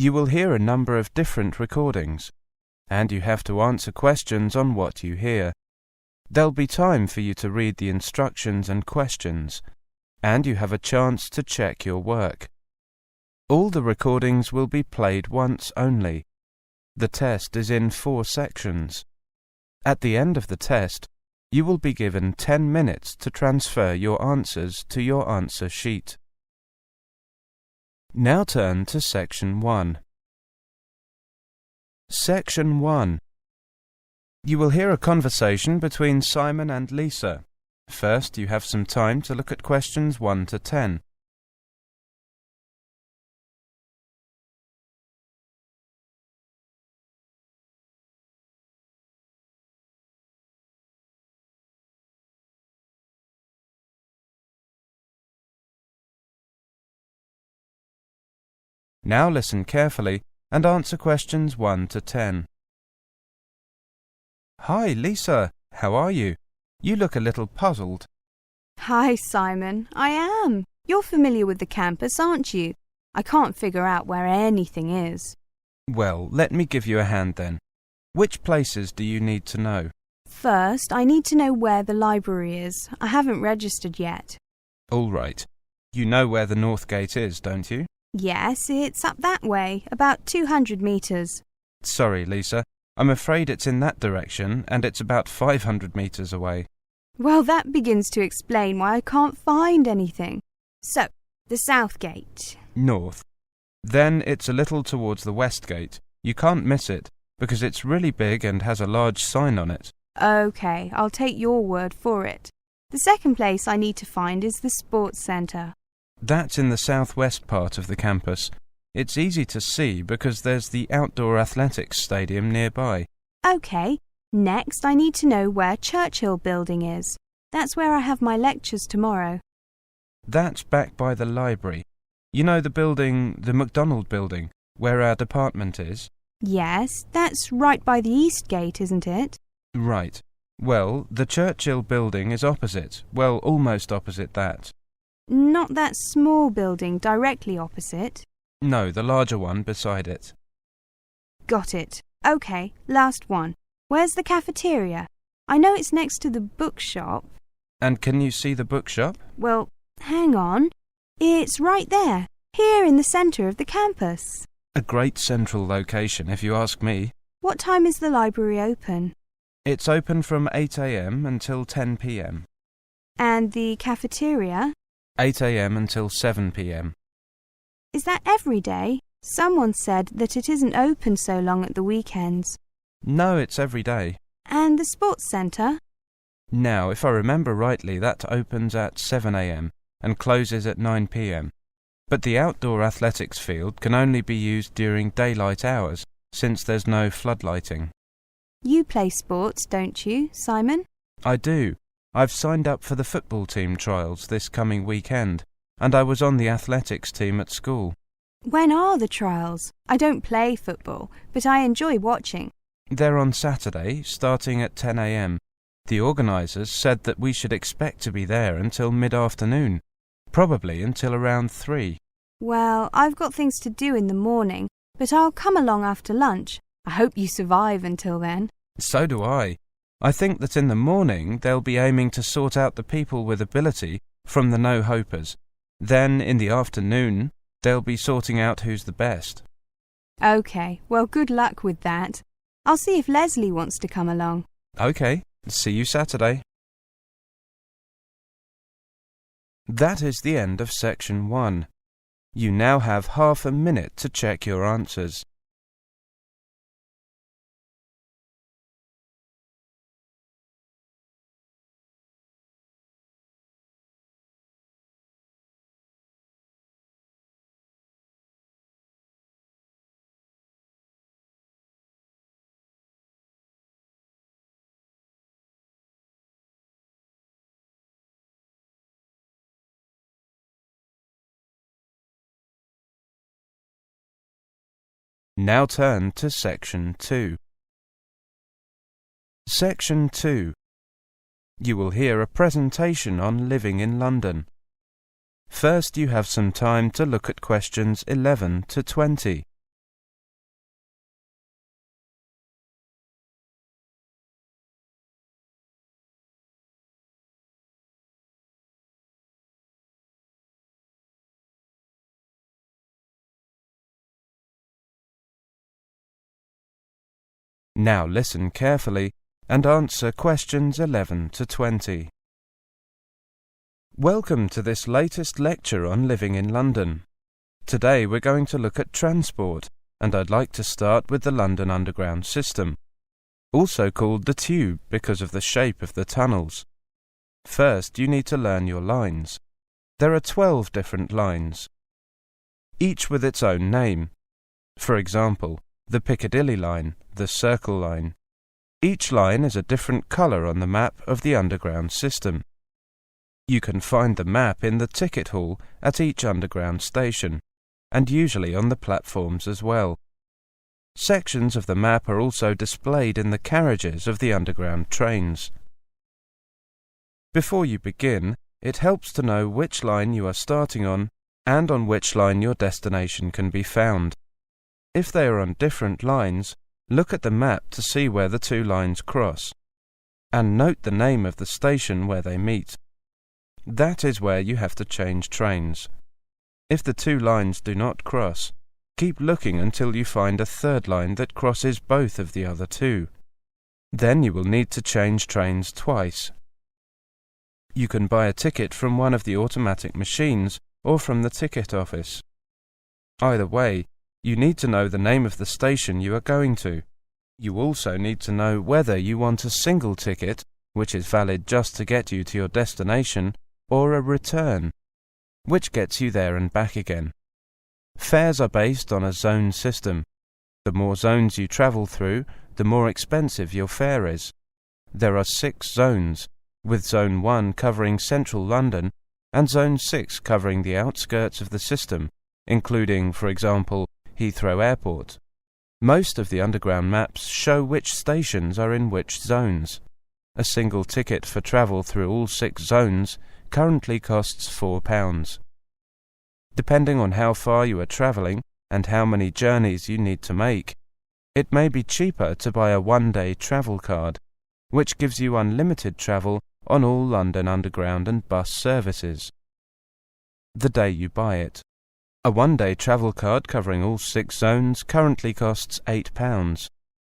You will hear a number of different recordings, and you have to answer questions on what you hear. There'll be time for you to read the instructions and questions, and you have a chance to check your work. All the recordings will be played once only. The test is in 4 sections. At the end of the test, you will be given 10 minutes to transfer your answers to your answer sheet. Now turn to Section 1. Section 1. You will hear a conversation between Simon and Lisa. First, you have some time to look at questions 1 to 10. Now listen carefully and answer questions 1 to 10. Hi, Lisa. How are you? You look a little puzzled. Hi, Simon. I am. You're familiar with the campus, aren't you? I can't figure out where anything is. Well, let me give you a hand then. Which places do you need to know? First, I need to know where the library is. I haven't registered yet. All right. You know where the North Gate is, don't you? Yes, it's up that way, about 200 metres. Sorry, Lisa. I'm afraid it's in that direction, and it's about 500 metres away. Well, that begins to explain why I can't find anything. So, the South Gate. North. Then it's a little towards the West Gate. You can't miss it, because it's really big and has a large sign on it. OK, I'll take your word for it. The second place I need to find is the Sports Centre. That's in the southwest part of the campus. It's easy to see because there's the outdoor athletics stadium nearby. OK, next I need to know where Churchill Building is. That's where I have my lectures tomorrow. That's back by the library. You know the building, the McDonald Building, where our department is? Yes, that's right by the East Gate, isn't it? Right. Well, the Churchill Building is opposite. Well, almost opposite that. Not that small building directly opposite? No, the larger one beside it. Got it. OK, last one. Where's the cafeteria? I know it's next to the bookshop. And can you see the bookshop? Well, hang on. It's right there, here in the centre of the campus. A great central location, if you ask me. What time is the library open? It's open from 8 a.m. until 10 p.m. And the cafeteria? 8 a.m. until 7 p.m. Is that every day? Someone said that it isn't open so long at the weekends. No, it's every day. And the sports centre? Now, if I remember rightly, that opens at 7 a.m. and closes at 9 p.m. But the outdoor athletics field can only be used during daylight hours, since there's no floodlighting. You play sports, don't you, Simon? I do. I've signed up for the football team trials this coming weekend, and I was on the athletics team at school. When are the trials? I don't play football, but I enjoy watching. They're on Saturday, starting at 10 a.m. The organisers said that we should expect to be there until mid-afternoon, probably until around 3. Well, I've got things to do in the morning, but I'll come along after lunch. I hope you survive until then. So do I. I think that in the morning they'll be aiming to sort out the people with ability from the no-hopers. Then, in the afternoon, they'll be sorting out who's the best. OK, well, good luck with that. I'll see if Leslie wants to come along. OK, see you Saturday. That is the end of Section 1. You now have half a minute to check your answers. Now turn to Section 2. Section 2. You will hear a presentation on living in London. First, you have some time to look at questions 11 to 20. Now listen carefully and answer questions 11 to 20. Welcome to this latest lecture on living in London. Today we're going to look at transport, and I'd like to start with the London Underground system, also called the Tube because of the shape of the tunnels. First, you need to learn your lines. There are 12 different lines, each with its own name. For example, the Piccadilly line, the Circle line. Each line is a different colour on the map of the Underground system. You can find the map in the ticket hall at each Underground station, and usually on the platforms as well. Sections of the map are also displayed in the carriages of the Underground trains. Before you begin, it helps to know which line you are starting on and on which line your destination can be found. If they are on different lines, look at the map to see where the two lines cross, and note the name of the station where they meet. That is where you have to change trains. If the two lines do not cross, keep looking until you find a third line that crosses both of the other two. Then you will need to change trains twice. You can buy a ticket from one of the automatic machines or from the ticket office. Either way, you need to know the name of the station you are going to. You also need to know whether you want a single ticket, which is valid just to get you to your destination, or a return, which gets you there and back again. Fares are based on a zone system. The more zones you travel through, the more expensive your fare is. There are 6 zones, with Zone 1 covering central London and Zone 6 covering the outskirts of the system, including, for example, Heathrow Airport. Most of the Underground maps show which stations are in which zones. A single ticket for travel through all 6 zones currently costs £4. Depending on how far you are travelling and how many journeys you need to make, it may be cheaper to buy a one-day travel card, which gives you unlimited travel on all London Underground and bus services. The day you buy it. A one-day travel card covering all 6 zones currently costs £8.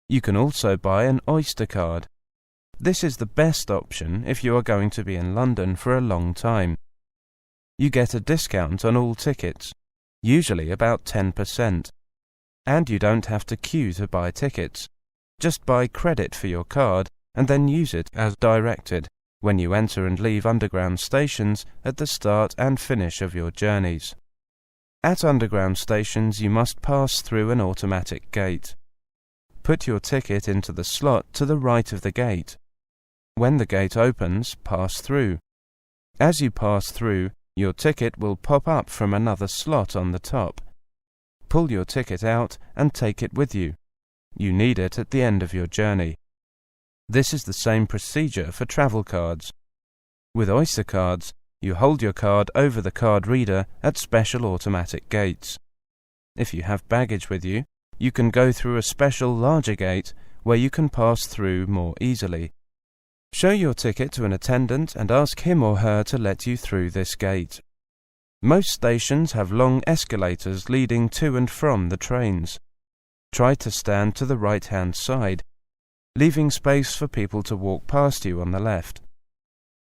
You can also buy an Oyster card. This is the best option if you are going to be in London for a long time. You get a discount on all tickets, usually about 10%. And you don't have to queue to buy tickets. Just buy credit for your card and then use it as directed when you enter and leave Underground stations at the start and finish of your journeys. At Underground stations you must pass through an automatic gate. Put your ticket into the slot to the right of the gate. When the gate opens, pass through. As you pass through, your ticket will pop up from another slot on the top. Pull your ticket out and take it with you. You need it at the end of your journey. This is the same procedure for travel cards. With Oyster cards, you hold your card over the card reader at special automatic gates. If you have baggage with you, you can go through a special larger gate where you can pass through more easily. Show your ticket to an attendant and ask him or her to let you through this gate. Most stations have long escalators leading to and from the trains. Try to stand to the right-hand side, leaving space for people to walk past you on the left.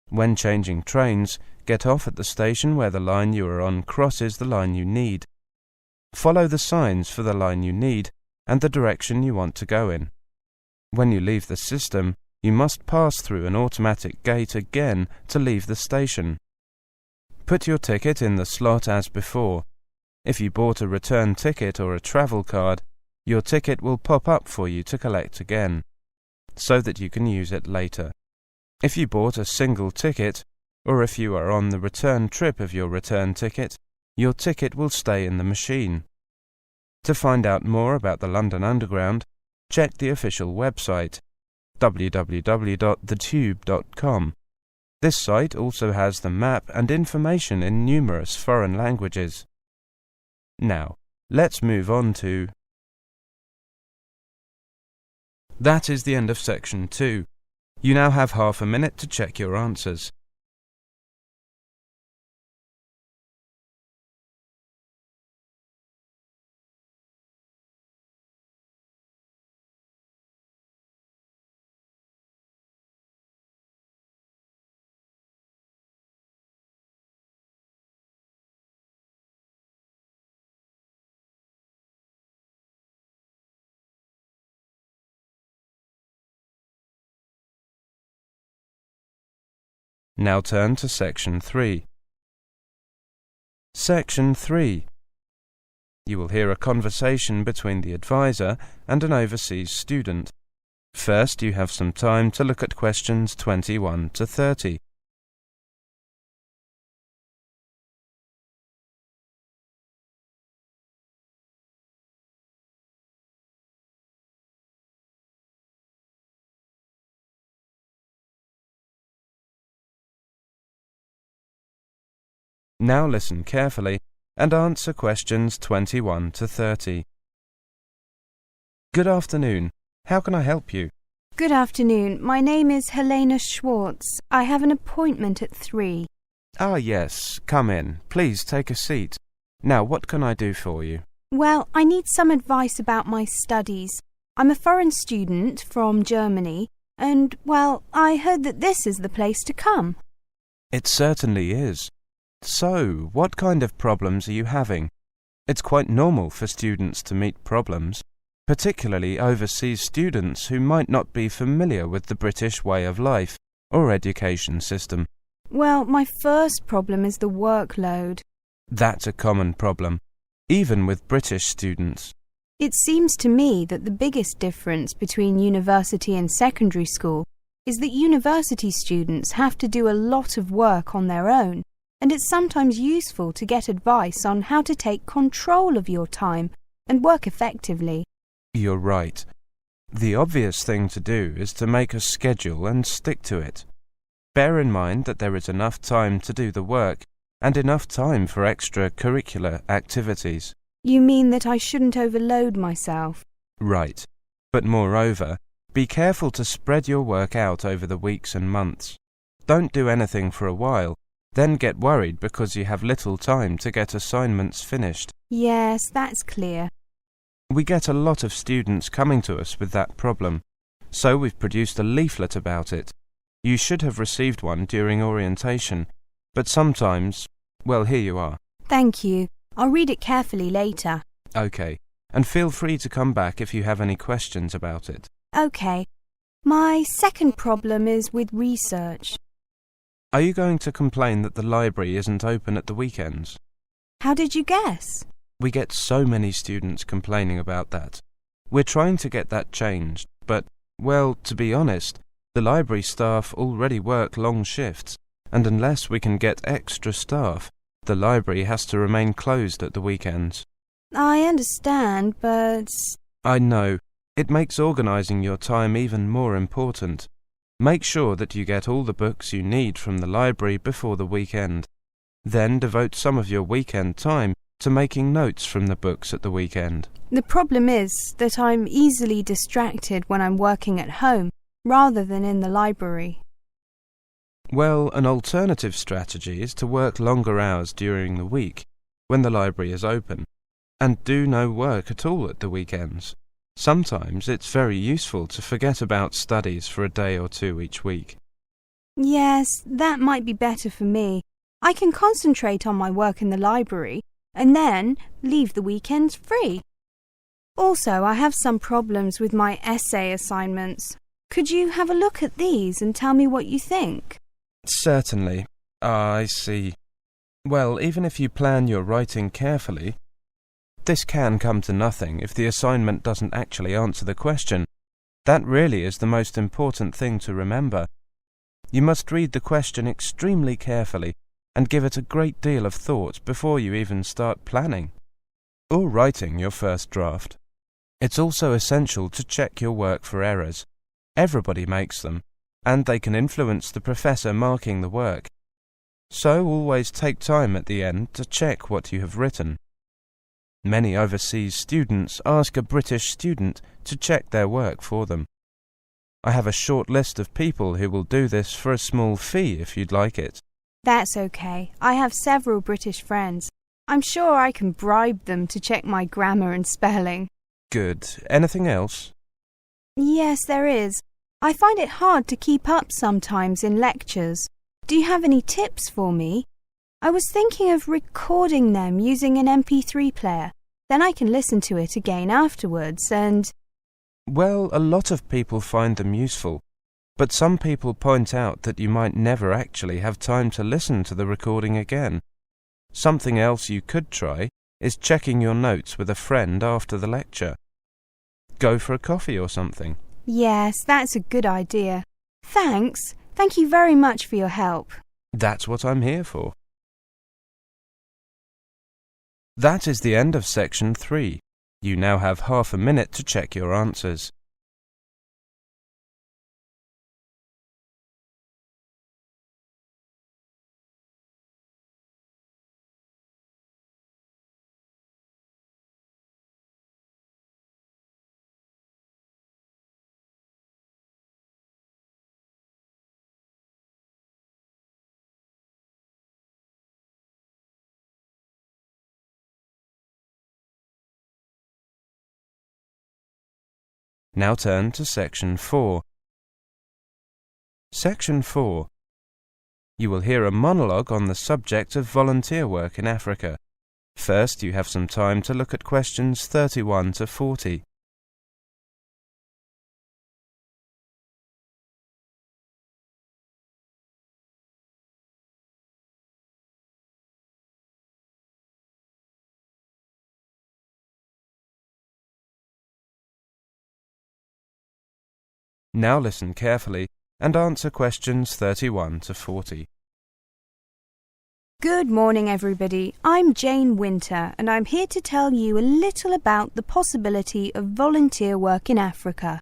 When changing trains, get off at the station where the line you are on crosses the line you need. Follow the signs for the line you need and the direction you want to go in. When you leave the system, you must pass through an automatic gate again to leave the station. Put your ticket in the slot as before. If you bought a return ticket or a travel card, your ticket will pop up for you to collect again, so that you can use it later. If you bought a single ticket, or if you are on the return trip of your return ticket, your ticket will stay in the machine. To find out more about the London Underground, check the official website, www.thetube.com. This site also has the map and information in numerous foreign languages. Now, let's move on to... That is the end of section 2. You now have half a minute to check your answers. Now turn to Section 3. Section 3. You will hear a conversation between the advisor and an overseas student. First, you have some time to look at questions 21 to 30. Now listen carefully and answer questions 21 to 30. Good afternoon. How can I help you? Good afternoon. My name is Helena Schwartz. I have an appointment at 3. Ah, yes. Come in. Please take a seat. Now, what can I do for you? Well, I need some advice about my studies. I'm a foreign student from Germany, and, well, I heard that this is the place to come. It certainly is. So, what kind of problems are you having? It's quite normal for students to meet problems, particularly overseas students who might not be familiar with the British way of life or education system. Well, my first problem is the workload. That's a common problem, even with British students. It seems to me that the biggest difference between university and secondary school is that university students have to do a lot of work on their own, and it's sometimes useful to get advice on how to take control of your time and work effectively. You're right. The obvious thing to do is to make a schedule and stick to it. Bear in mind that there is enough time to do the work and enough time for extracurricular activities. You mean that I shouldn't overload myself? Right. But moreover, be careful to spread your work out over the weeks and months. Don't do anything for a while, then get worried because you have little time to get assignments finished. Yes, that's clear. We get a lot of students coming to us with that problem, so we've produced a leaflet about it. You should have received one during orientation, but sometimes, well, here you are. Thank you. I'll read it carefully later. Okay, and feel free to come back if you have any questions about it. Okay. My second problem is with research. Are you going to complain that the library isn't open at the weekends? How did you guess? We get so many students complaining about that. We're trying to get that changed, but, well, to be honest, the library staff already work long shifts, and unless we can get extra staff, the library has to remain closed at the weekends. I understand, but... I know. It makes organising your time even more important. Make sure that you get all the books you need from the library before the weekend. Then devote some of your weekend time to making notes from the books at the weekend. The problem is that I'm easily distracted when I'm working at home, rather than in the library. Well, an alternative strategy is to work longer hours during the week, when the library is open, and do no work at all at the weekends. Sometimes it's very useful to forget about studies for a day or two each week. Yes, that might be better for me. I can concentrate on my work in the library and then leave the weekends free. Also, I have some problems with my essay assignments. Could you have a look at these and tell me what you think? Certainly. I see. Well, even if you plan your writing carefully, this can come to nothing if the assignment doesn't actually answer the question. That really is the most important thing to remember. You must read the question extremely carefully and give it a great deal of thought before you even start planning or writing your first draft. It's also essential to check your work for errors. Everybody makes them, and they can influence the professor marking the work. So always take time at the end to check what you have written. Many overseas students ask a British student to check their work for them. I have a short list of people who will do this for a small fee if you'd like it. That's okay. I have several British friends. I'm sure I can bribe them to check my grammar and spelling. Good. Anything else? Yes, there is. I find it hard to keep up sometimes in lectures. Do you have any tips for me? I was thinking of recording them using an MP3 player. Then I can listen to it again afterwards and... Well, a lot of people find them useful. But some people point out that you might never actually have time to listen to the recording again. Something else you could try is checking your notes with a friend after the lecture. Go for a coffee or something. Yes, that's a good idea. Thanks. Thank you very much for your help. That's what I'm here for. That is the end of section 3. You now have half a minute to check your answers. Now turn to section 4. Section 4. You will hear a monologue on the subject of volunteer work in Africa. First, you have some time to look at questions 31 to 40. Now listen carefully and answer questions 31 to 40. Good morning, everybody. I'm Jane Winter, and I'm here to tell you a little about the possibility of volunteer work in Africa.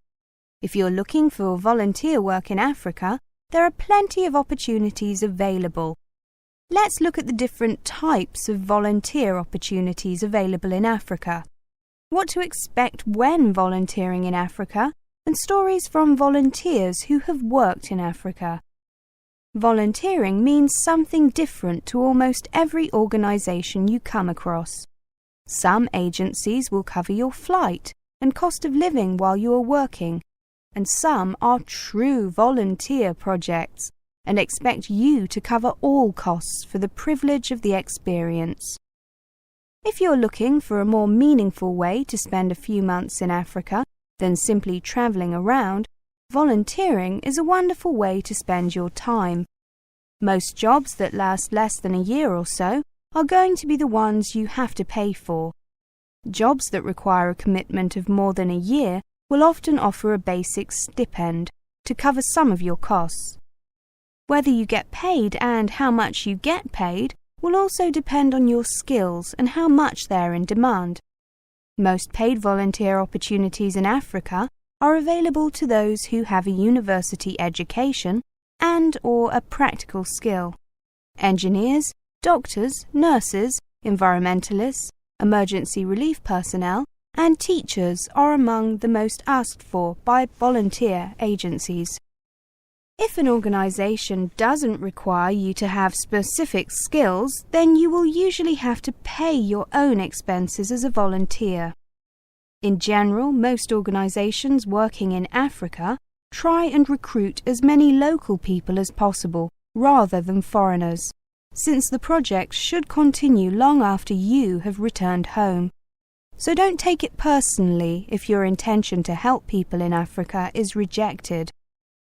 If you're looking for volunteer work in Africa, there are plenty of opportunities available. Let's look at the different types of volunteer opportunities available in Africa, what to expect when volunteering in Africa, and stories from volunteers who have worked in Africa. Volunteering means something different to almost every organisation you come across. Some agencies will cover your flight and cost of living while you are working, and some are true volunteer projects and expect you to cover all costs for the privilege of the experience. If you're looking for a more meaningful way to spend a few months in Africa than simply travelling around, volunteering is a wonderful way to spend your time. Most jobs that last less than a year or so are going to be the ones you have to pay for. Jobs that require a commitment of more than a year will often offer a basic stipend to cover some of your costs. Whether you get paid and how much you get paid will also depend on your skills and how much they're in demand. Most paid volunteer opportunities in Africa are available to those who have a university education and/or a practical skill. Engineers, doctors, nurses, environmentalists, emergency relief personnel, and teachers are among the most asked for by volunteer agencies. If an organisation doesn't require you to have specific skills, then you will usually have to pay your own expenses as a volunteer. In general, most organisations working in Africa try and recruit as many local people as possible, rather than foreigners, since the project should continue long after you have returned home. So don't take it personally if your intention to help people in Africa is rejected.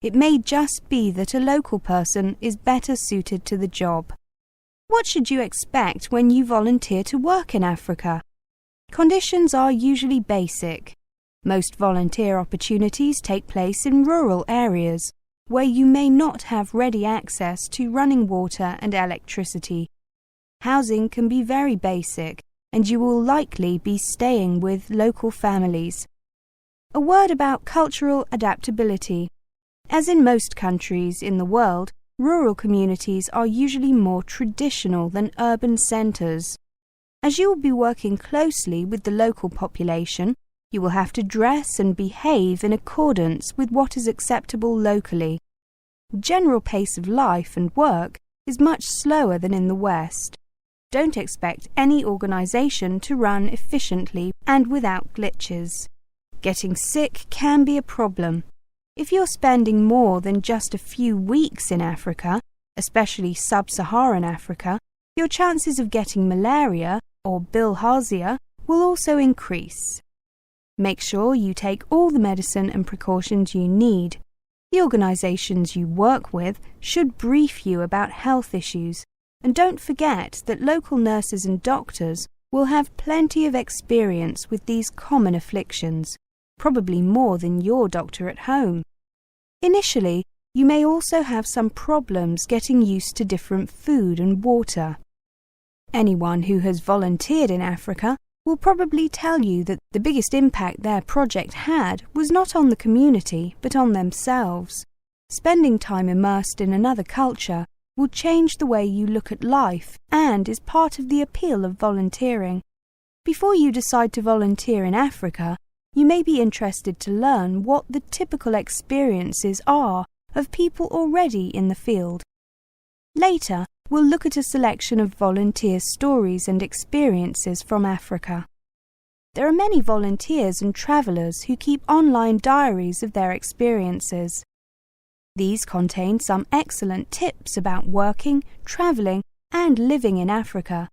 It may just be that a local person is better suited to the job. What should you expect when you volunteer to work in Africa? Conditions are usually basic. Most volunteer opportunities take place in rural areas, where you may not have ready access to running water and electricity. Housing can be very basic, and you will likely be staying with local families. A word about cultural adaptability. As in most countries in the world, rural communities are usually more traditional than urban centres. As you will be working closely with the local population, you will have to dress and behave in accordance with what is acceptable locally. The general pace of life and work is much slower than in the West. Don't expect any organisation to run efficiently and without glitches. Getting sick can be a problem. If you're spending more than just a few weeks in Africa, especially sub-Saharan Africa, your chances of getting malaria or bilharzia will also increase. Make sure you take all the medicine and precautions you need. The organisations you work with should brief you about health issues, and don't forget that local nurses and doctors will have plenty of experience with these common afflictions, probably more than your doctor at home. Initially, you may also have some problems getting used to different food and water. Anyone who has volunteered in Africa will probably tell you that the biggest impact their project had was not on the community but on themselves. Spending time immersed in another culture will change the way you look at life and is part of the appeal of volunteering. Before you decide to volunteer in Africa, you may be interested to learn what the typical experiences are of people already in the field. Later, we'll look at a selection of volunteer stories and experiences from Africa. There are many volunteers and travellers who keep online diaries of their experiences. These contain some excellent tips about working, travelling, and living in Africa.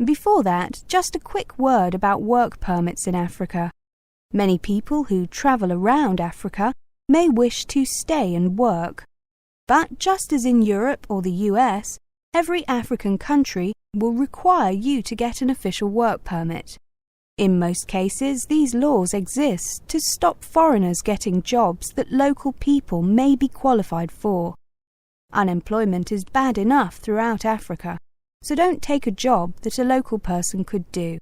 Before that, just a quick word about work permits in Africa. Many people who travel around Africa may wish to stay and work. But just as in Europe or the US, every African country will require you to get an official work permit. In most cases, these laws exist to stop foreigners getting jobs that local people may be qualified for. Unemployment is bad enough throughout Africa, so don't take a job that a local person could do.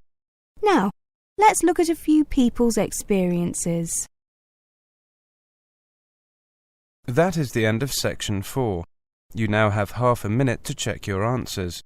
Now, let's look at a few people's experiences. That is the end of section 4. You now have half a minute to check your answers.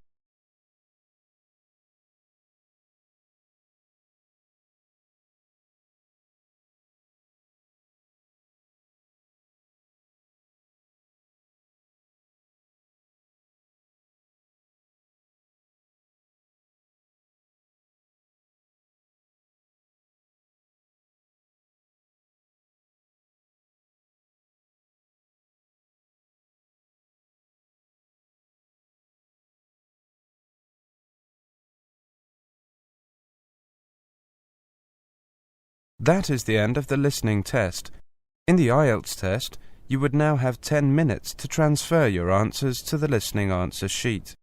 That is the end of the listening test. In the IELTS test, you would now have 10 minutes to transfer your answers to the listening answer sheet.